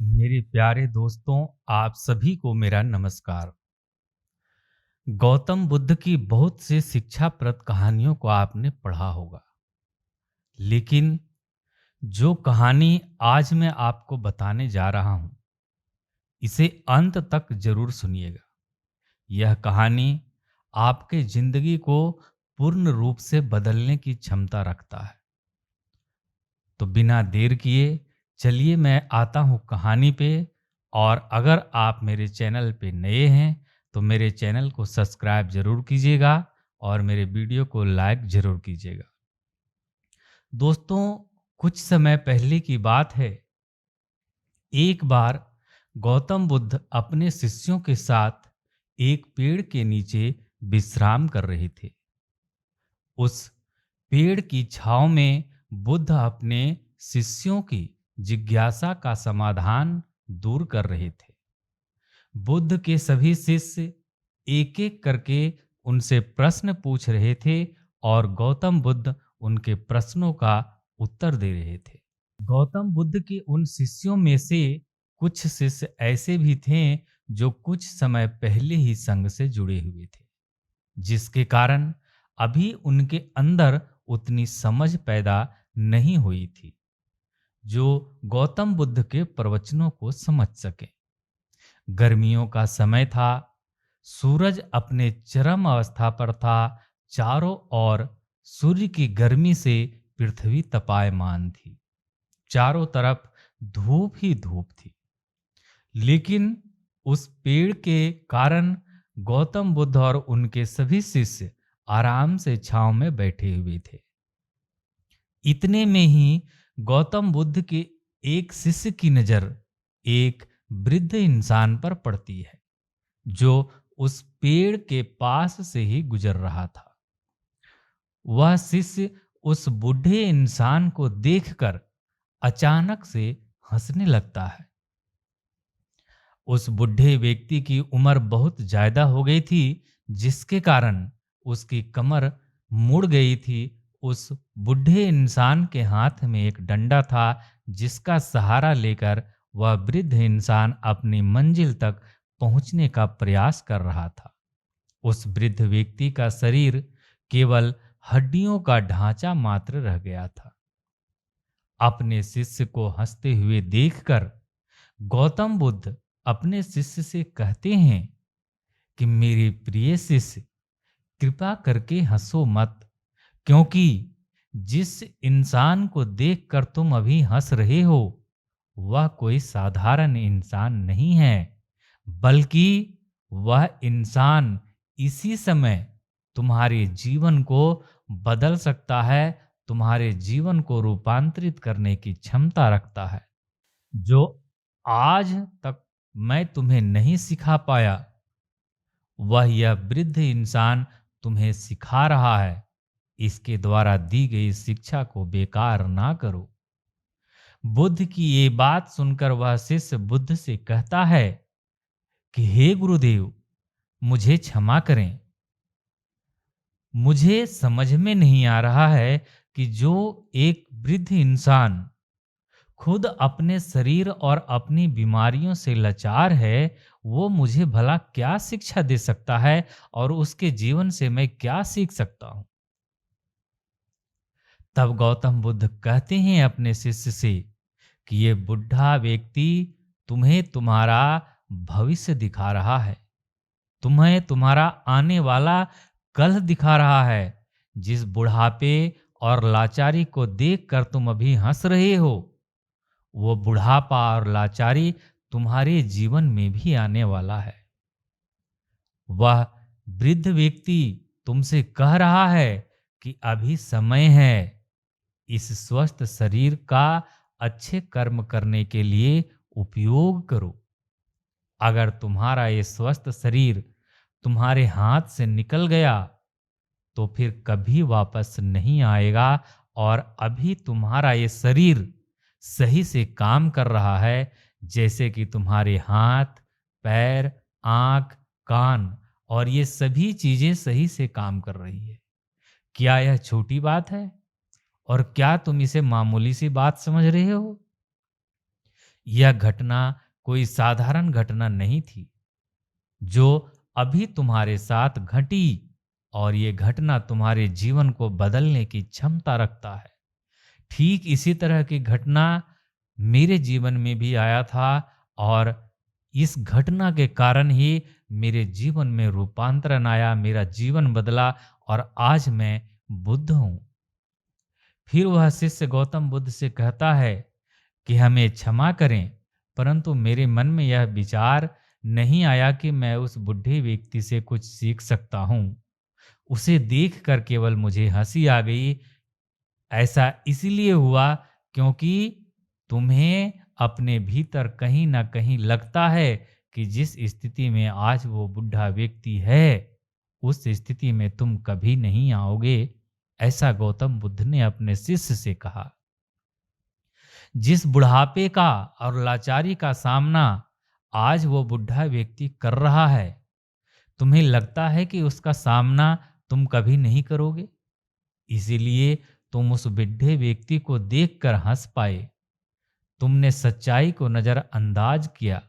मेरे प्यारे दोस्तों, आप सभी को मेरा नमस्कार। गौतम बुद्ध की बहुत से शिक्षाप्रद कहानियों को आपने पढ़ा होगा, लेकिन जो कहानी आज मैं आपको बताने जा रहा हूं, इसे अंत तक जरूर सुनिएगा। यह कहानी आपके जिंदगी को पूर्ण रूप से बदलने की क्षमता रखता है। तो बिना देर किए चलिए मैं आता हूँ कहानी पे। और अगर आप मेरे चैनल पे नए हैं तो मेरे चैनल को सब्सक्राइब जरूर कीजिएगा और मेरे वीडियो को लाइक जरूर कीजिएगा। दोस्तों, कुछ समय पहले की बात है। एक बार गौतम बुद्ध अपने शिष्यों के साथ एक पेड़ के नीचे विश्राम कर रहे थे। उस पेड़ की छांव में बुद्ध अपने शिष्यों की जिज्ञासा का समाधान दूर कर रहे थे। बुद्ध के सभी शिष्य एक एक करके उनसे प्रश्न पूछ रहे थे और गौतम बुद्ध उनके प्रश्नों का उत्तर दे रहे थे। गौतम बुद्ध के उन शिष्यों में से कुछ शिष्य ऐसे भी थे जो कुछ समय पहले ही संघ से जुड़े हुए थे, जिसके कारण अभी उनके अंदर उतनी समझ पैदा नहीं हुई थी जो गौतम बुद्ध के प्रवचनों को समझ सके। गर्मियों का समय था, सूरज अपने चरम अवस्था पर था। चारों ओर सूर्य की गर्मी से पृथ्वी तपायमान थी। चारों तरफ धूप ही धूप थी। लेकिन उस पेड़ के कारण गौतम बुद्ध और उनके सभी शिष्य आराम से छांव में बैठे हुए थे। इतने में ही गौतम बुद्ध के एक शिष्य की नजर एक वृद्ध इंसान पर पड़ती है जो उस पेड़ के पास से ही गुजर रहा था। वह शिष्य उस बूढ़े इंसान को देखकर अचानक से हंसने लगता है। उस बूढ़े व्यक्ति की उम्र बहुत ज्यादा हो गई थी, जिसके कारण उसकी कमर मुड़ गई थी। उस बूढ़े इंसान के हाथ में एक डंडा था, जिसका सहारा लेकर वह वृद्ध इंसान अपनी मंजिल तक पहुंचने का प्रयास कर रहा था। उस वृद्ध व्यक्ति का शरीर केवल हड्डियों का ढांचा मात्र रह गया था। अपने शिष्य को हंसते हुए देखकर गौतम बुद्ध अपने शिष्य से कहते हैं कि मेरे प्रिय शिष्य, कृपा करके हंसो मत, क्योंकि जिस इंसान को देखकर तुम अभी हंस रहे हो वह कोई साधारण इंसान नहीं है, बल्कि वह इंसान इसी समय तुम्हारे जीवन को बदल सकता है, तुम्हारे जीवन को रूपांतरित करने की क्षमता रखता है। जो आज तक मैं तुम्हें नहीं सिखा पाया, वह यह वृद्ध इंसान तुम्हें सिखा रहा है। इसके द्वारा दी गई शिक्षा को बेकार ना करो। बुद्ध की ये बात सुनकर वह शिष्य बुद्ध से कहता है कि हे गुरुदेव, मुझे क्षमा करें। मुझे समझ में नहीं आ रहा है कि जो एक वृद्ध इंसान खुद अपने शरीर और अपनी बीमारियों से लाचार है, वो मुझे भला क्या शिक्षा दे सकता है और उसके जीवन से मैं क्या सीख सकता हूं। तब गौतम बुद्ध कहते हैं अपने शिष्य से कि ये बुढ़ा व्यक्ति तुम्हें तुम्हारा भविष्य दिखा रहा है, तुम्हें तुम्हारा आने वाला कल दिखा रहा है। जिस बुढ़ापे और लाचारी को देखकर तुम अभी हंस रहे हो, वो बुढ़ापा और लाचारी तुम्हारे जीवन में भी आने वाला है। वह वृद्ध व्यक्ति तुमसे कह रहा है कि अभी समय है इस स्वस्थ शरीर का अच्छे कर्म करने के लिए उपयोग करो। अगर तुम्हारा ये स्वस्थ शरीर तुम्हारे हाथ से निकल गया तो फिर कभी वापस नहीं आएगा, और अभी तुम्हारा ये शरीर सही से काम कर रहा है, जैसे कि तुम्हारे हाथ, पैर, आंख, कान और ये सभी चीजें सही से काम कर रही है। क्या यह छोटी बात है? और क्या तुम इसे मामूली सी बात समझ रहे हो? यह घटना कोई साधारण घटना नहीं थी जो अभी तुम्हारे साथ घटी, और ये घटना तुम्हारे जीवन को बदलने की क्षमता रखता है। ठीक इसी तरह की घटना मेरे जीवन में भी आया था, और इस घटना के कारण ही मेरे जीवन में रूपांतरण आया, मेरा जीवन बदला, और आज मैं बुद्ध हूँ। फिर वह शिष्य गौतम बुद्ध से कहता है कि हमें क्षमा करें, परंतु मेरे मन में यह विचार नहीं आया कि मैं उस बूढ़े व्यक्ति से कुछ सीख सकता हूँ। उसे देखकर केवल मुझे हंसी आ गई। ऐसा इसलिए हुआ क्योंकि तुम्हें अपने भीतर कहीं ना कहीं लगता है कि जिस स्थिति में आज वो बुढ़ा व्यक्ति है, उस स्थिति में तुम कभी नहीं आओगे। ऐसा गौतम बुद्ध ने अपने शिष्य से कहा। जिस बुढ़ापे का और लाचारी का सामना आज वो बुढ़ा व्यक्ति कर रहा है, तुम्हें लगता है कि उसका सामना तुम कभी नहीं करोगे, इसीलिए तुम उस बुढ़े व्यक्ति को देखकर हंस पाए। तुमने सच्चाई को नजरअंदाज किया।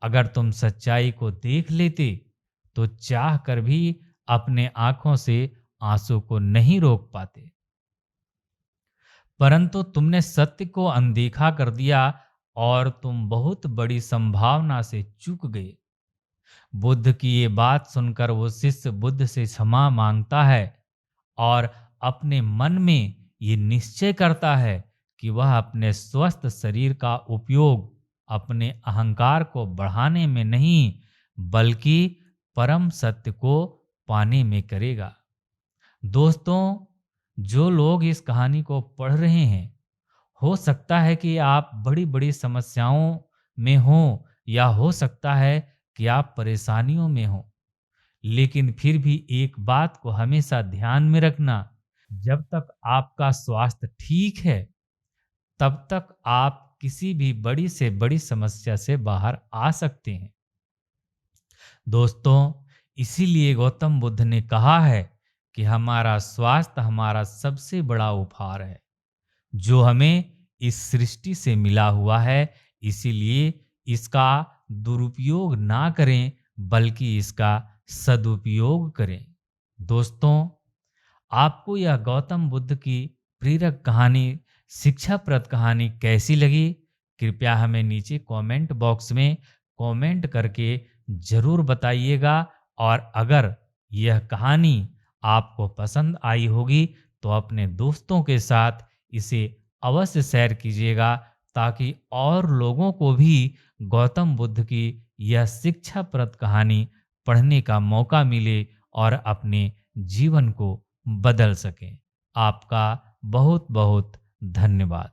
अगर तुम सच्चाई को देख लेते तो चाह कर भी अपने आंखों से आंसू को नहीं रोक पाते, परंतु तुमने सत्य को अनदेखा कर दिया और तुम बहुत बड़ी संभावना से चूक गए। बुद्ध की ये बात सुनकर वो शिष्य बुद्ध से क्षमा मांगता है और अपने मन में ये निश्चय करता है कि वह अपने स्वस्थ शरीर का उपयोग अपने अहंकार को बढ़ाने में नहीं, बल्कि परम सत्य को पाने में करेगा। दोस्तों, जो लोग इस कहानी को पढ़ रहे हैं, हो सकता है कि आप बड़ी बड़ी समस्याओं में हों, या हो सकता है कि आप परेशानियों में हों, लेकिन फिर भी एक बात को हमेशा ध्यान में रखना, जब तक आपका स्वास्थ्य ठीक है तब तक आप किसी भी बड़ी से बड़ी समस्या से बाहर आ सकते हैं। दोस्तों, इसीलिए गौतम बुद्ध ने कहा है कि हमारा स्वास्थ्य हमारा सबसे बड़ा उपहार है जो हमें इस सृष्टि से मिला हुआ है। इसीलिए इसका दुरुपयोग ना करें, बल्कि इसका सदुपयोग करें। दोस्तों, आपको यह गौतम बुद्ध की प्रेरक कहानी, शिक्षाप्रद कहानी कैसी लगी? कृपया हमें नीचे कमेंट बॉक्स में कमेंट करके जरूर बताइएगा। और अगर यह कहानी आपको पसंद आई होगी तो अपने दोस्तों के साथ इसे अवश्य शेयर कीजिएगा, ताकि और लोगों को भी गौतम बुद्ध की यह शिक्षाप्रद कहानी पढ़ने का मौका मिले और अपने जीवन को बदल सकें। आपका बहुत बहुत धन्यवाद।